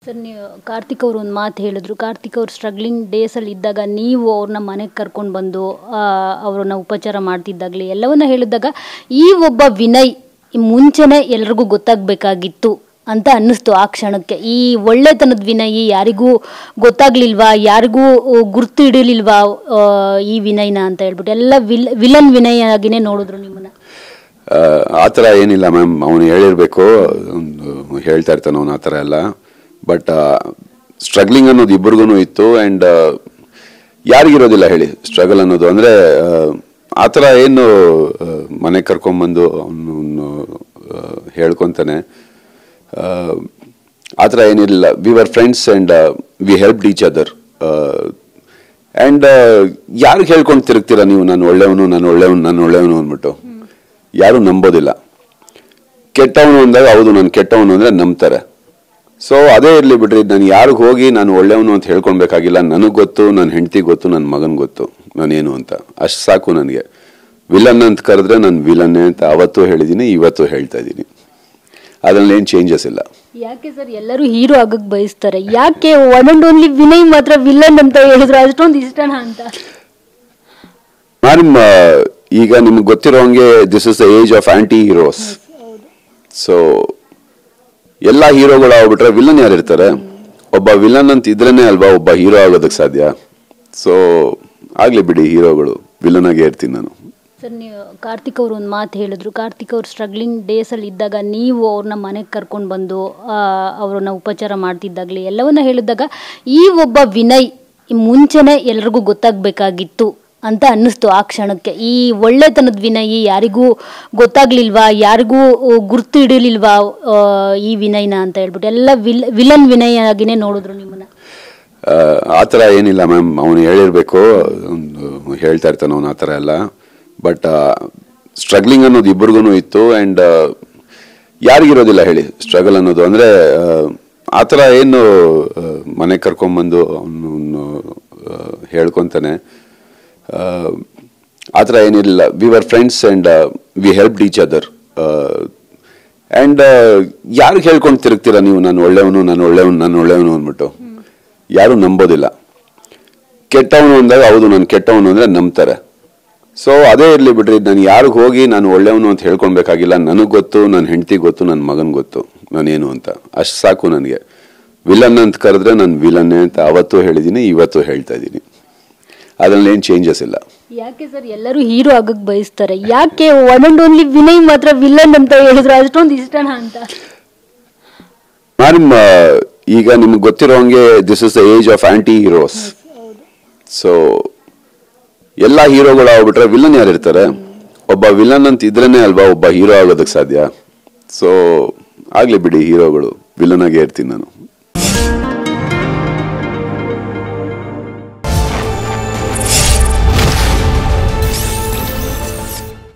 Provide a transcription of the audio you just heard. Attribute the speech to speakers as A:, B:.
A: Sir, ನೀವು ಕಾರ್ತಿಕ್ ಅವರು ಒಂದು ಮಾತು ಹೇಳಿದ್ರು. ಕಾರ್ತಿಕ್ ಅವರು ಸ್ಟ್ರಗ್ಲಿಂಗ್ ಡೇಸಲ್ಲಿ ಇದ್ದಾಗ ನೀವು ಅವ್ರನ್ನ ಮನೆಗೆ ಕರ್ಕೊಂಡು ಬಂದು ಅವ್ರನ್ನ ಉಪಚಾರ ಮಾಡ್ತಿದ್ದಾಗಲಿ ಎಲ್ಲವನ್ನ ಹೇಳಿದಾಗ ಈ ಒಬ್ಬ ವಿನಯ್ ಮುಂಚೆನೇ ಎಲ್ರಿಗೂ ಗೊತ್ತಾಗಬೇಕಾಗಿತ್ತು ಅಂತ ಅನ್ನಿಸ್ತು ಆ ಕ್ಷಣಕ್ಕೆ. ಈ ಒಳ್ಳೆತನದ ವಿನಯ್ ಯಾರಿಗೂ ಗೊತ್ತಾಗ್ಲಿಲ್ವಾ, ಯಾರಿಗೂ ಗುರ್ತು ಹಿಡಿಲಿಲ್ವಾ ಈ ವಿನಯ್ನ ಅಂತ ಹೇಳ್ಬಿಟ್ಟು ಎಲ್ಲ ವಿಲನ್ ವಿನಯ್ ಆಗಿನೇ ನೋಡಿದ್ರು ನಿಮ್ಮನ್ನ.
B: ಆ ಥರ ಏನಿಲ್ಲ ಮ್ಯಾಮ್, ಅವನು ಹೇಳಿರ್ಬೇಕು, ಹೇಳ್ತಾ ಇರ್ತಾನೆ ಅವನು ಆ ಥರ ಎಲ್ಲ. ಬಟ್ ಸ್ಟ್ರಗ್ಲಿಂಗ್ ಅನ್ನೋದು ಇಬ್ಬರಿಗೂ ಇತ್ತು. ಆ್ಯಂಡ್ ಯಾರಿಗಿರೋದಿಲ್ಲ ಹೇಳಿ ಸ್ಟ್ರಗಲ್ ಅನ್ನೋದು. ಅಂದರೆ ಆ ಥರ ಏನು ಮನೆಗೆ ಕರ್ಕೊಂಬಂದು ಅವನು ಹೇಳ್ಕೊತಾನೆ, ಆ ಥರ ಏನಿರಲಿಲ್ಲ. We were friends and we helped each other. And ಯಾರಿಗೆ ಹೇಳ್ಕೊಂಡು ತಿರುಗ್ತೀರಾ ನೀವು ನಾನು ಒಳ್ಳೆಯವನು ನಾನು ಒಳ್ಳೆಯವನು ನಾನು ಒಳ್ಳೆಯವನು ಅಂದ್ಬಿಟ್ಟು? ಯಾರು ನಂಬೋದಿಲ್ಲ. ಕೆಟ್ಟವನು ಅಂದಾಗ ಹೌದು ನಾನು ಕೆಟ್ಟವನು ಅಂದರೆ ನಂಬ್ತಾರೆ. ಸೊ ಅದೇ ಇರಲಿ ಬಿಡ್ರಿ, ನಾನು ಯಾರಿಗೆ ಹೋಗಿ ನಾನು ಒಳ್ಳೆಯವನು ಅಂತ ಹೇಳ್ಕೊಳ್ಬೇಕಾಗಿಲ್ಲ. ನನಗೆ ಗೊತ್ತು, ನನ್ನ ಹೆಂಡತಿಗೆ ಗೊತ್ತು, ನನ್ನ ಮಗನಿಗೆ ಗೊತ್ತು ನಾನೇನು ಅಂತ. ಅಷ್ಟು ಸಾಕು ನನಗೆ. ವಿಲನ್ ಅಂತ ಕರೆದ್ರೆ ನಾನು ವಿಲನ್ನೇ ಅಂತ ಅವತ್ತು ಹೇಳಿದ್ದೀನಿ, ಇವತ್ತು ಹೇಳ್ತಾ ಇದ್ದೀನಿ. ಅದ್ರಲ್ಲಿ ಏನು ಚೇಂಜಸ್ ಇಲ್ಲ.
A: ಯಾಕೆ ಸರ್ ಎಲ್ಲರೂ ಹೀರೋ ಆಗಕ್ಕೆ ಬಯಸ್ತಾರೆ, ಯಾಕೆ ಒನ್ ಅಂಡ್ ಓನ್ಲಿ ವಿನಯ್ ಮಾತ್ರ ವಿಲನ್ ಅಂತ ಹೇಳಿದ್ರು? ಅಷ್ಟೊಂದು ಇಷ್ಟನಾ ಅಂತ?
B: ಮ್ಯಾಮ್, ಈಗ ನಿಮ್ಗೆ ಗೊತ್ತಿರೋ ಹಂಗೆ this is the age of anti heroes. So ಎಲ್ಲ ಹೀರೋಗಳು ಆಗ್ಬಿಟ್ರೆ ವಿಲನ್ ಯಾರು ಇರ್ತಾರೆ? ಒಬ್ಬ ವಿಲನ್ ಅಂತ ಇದ್ರೇನೆ ಅಲ್ವಾ ಒಬ್ಬ ಹೀರೋ ಆಗೋದಕ್ಕೆ ಸಾಧ್ಯ. ಸೊ ಆಗ್ಲಿ ಬಿಡಿ, ಹೀರೋಗಳು ವಿಲನ್ ಆಗೇ ಇರ್ತೀನಿ ನಾನು.
A: ಸರ್, ನೀವು ಕಾರ್ತಿಕ್ ಅವರು ಒಂದು ಮಾತು ಹೇಳಿದ್ರು. ಕಾರ್ತಿಕ್ ಅವರು ಸ್ಟ್ರಗ್ಲಿಂಗ್ ಡೇಸಲ್ಲಿ ಇದ್ದಾಗ ನೀವು ಅವ್ರನ್ನ ಮನೆಗೆ ಕರ್ಕೊಂಡು ಬಂದು ಅವ್ರನ್ನ ಉಪಚಾರ ಮಾಡ್ತಿದ್ದಾಗಲಿ ಎಲ್ಲವನ್ನ ಹೇಳಿದಾಗ ಈ ಒಬ್ಬ ವಿನಯ್ ಮುಂಚೆನೇ ಎಲ್ರಿಗೂ ಗೊತ್ತಾಗಬೇಕಾಗಿತ್ತು ಅಂತ ಅನ್ನಿಸ್ತು ಆ ಕ್ಷಣಕ್ಕೆ. ಈ ಒಳ್ಳೆತನದ ವಿನಯ್ ಯಾರಿಗೂ ಗೊತ್ತಾಗ್ಲಿಲ್ವಾ, ಯಾರಿಗೂ ಗುರ್ತು ಹಿಡಿಲಿಲ್ವಾ ಈ ವಿನಯ್ನ ಅಂತ ಹೇಳ್ಬಿಟ್ಟು ಎಲ್ಲ ವಿಲನ್ ವಿನಯ್ ಆಗಿನೇ ನೋಡಿದ್ರು ನಿಮ್ಮನ್ನ.
B: ಆ ಥರ ಏನಿಲ್ಲ ಮ್ಯಾಮ್, ಅವನು ಹೇಳಿರ್ಬೇಕು, ಹೇಳ್ತಾ ಇರ್ತಾನೆ ಅವನು ಆ ಥರ ಎಲ್ಲ. ಬಟ್ ಸ್ಟ್ರಗ್ಲಿಂಗ್ ಅನ್ನೋದು ಇಬ್ಬರಿಗೂ ಇತ್ತು. ಆ್ಯಂಡ್ ಯಾರಿಗಿರೋದಿಲ್ಲ ಹೇಳಿ ಸ್ಟ್ರಗಲ್ ಅನ್ನೋದು. ಅಂದರೆ ಆ ಥರ ಏನು ಮನೆಗೆ ಕರ್ಕೊಂಬಂದು ಅವನು ಹೇಳ್ಕೊತಾನೆ, ಆ ಥರ ಏನಿರಲಿಲ್ಲ. We were friends and we helped each other. And ಯಾರಿಗೆ ಹೇಳ್ಕೊಂಡು ತಿರುಗ್ತೀರಾ ನೀವು ನಾನು ಒಳ್ಳೆಯವನು ನಾನು ಒಳ್ಳೆಯವನು ನಾನು ಒಳ್ಳೆಯವನು ಅಂದ್ಬಿಟ್ಟು? ಯಾರು ನಂಬೋದಿಲ್ಲ. ಕೆಟ್ಟವನು ಅಂದಾಗ ಹೌದು ನಾನು ಕೆಟ್ಟವನು ಅಂದರೆ ನಂಬ್ತಾರೆ. ಸೊ ಅದೇ ಇರಲಿ ಬಿಡ್ರಿ, ನಾನು ಯಾರಿಗೆ ಹೋಗಿ ನಾನು ಒಳ್ಳೆಯವನು ಅಂತ ಹೇಳ್ಕೊಳ್ಬೇಕಾಗಿಲ್ಲ. ನನಗೆ ಗೊತ್ತು, ನನ್ನ ಹೆಂಡತಿಗೆ ಗೊತ್ತು, ನನ್ನ ಮಗನಿಗೆ ಗೊತ್ತು ನಾನೇನು ಅಂತ. ಅಷ್ಟು ಸಾಕು ನನಗೆ. ವಿಲನ್ ಅಂತ ಕರೆದ್ರೆ ನಾನು ವಿಲನ್ನೇ ಅಂತ ಅವತ್ತು ಹೇಳಿದ್ದೀನಿ, ಇವತ್ತು ಹೇಳ್ತಾ ಇದ್ದೀನಿ. ಅದ್ರಲ್ಲಿ ಏನು ಚೇಂಜಸ್ ಇಲ್ಲ.
A: ಯಾಕೆ ಸರ್ ಎಲ್ಲರೂ ಹೀರೋ ಆಗಕ್ಕೆ ಬಯಸ್ತಾರೆ, ಯಾಕೆ ಒನ್ ಅಂಡ್ ಓನ್ಲಿ ವಿನಯ್ ಮಾತ್ರ ವಿಲನ್ ಅಂತ ಹೇಳಿದ್ರು? ಅಷ್ಟೊಂದು ಇಷ್ಟನಾ ಅಂತ?
B: ಮ್ಯಾಮ್, ಈಗ ನಿಮ್ಗೆ ಗೊತ್ತಿರೋ ಹಂಗೆ this is the age of anti heroes. So ಎಲ್ಲ ಹೀರೋಗಳು ಆಗ್ಬಿಟ್ರೆ ವಿಲನ್ ಯಾರು ಇರ್ತಾರೆ? ಒಬ್ಬ ವಿಲನ್ ಅಂತ ಇದ್ರೇನೆ ಅಲ್ವಾ ಒಬ್ಬ ಹೀರೋ ಆಗೋದಕ್ಕೆ ಸಾಧ್ಯ. ಸೊ ಆಗ್ಲಿ ಬಿಡಿ, ಹೀರೋಗಳು ವಿಲನ್ ಆಗೇ ಇರ್ತೀನಿ ನಾನು.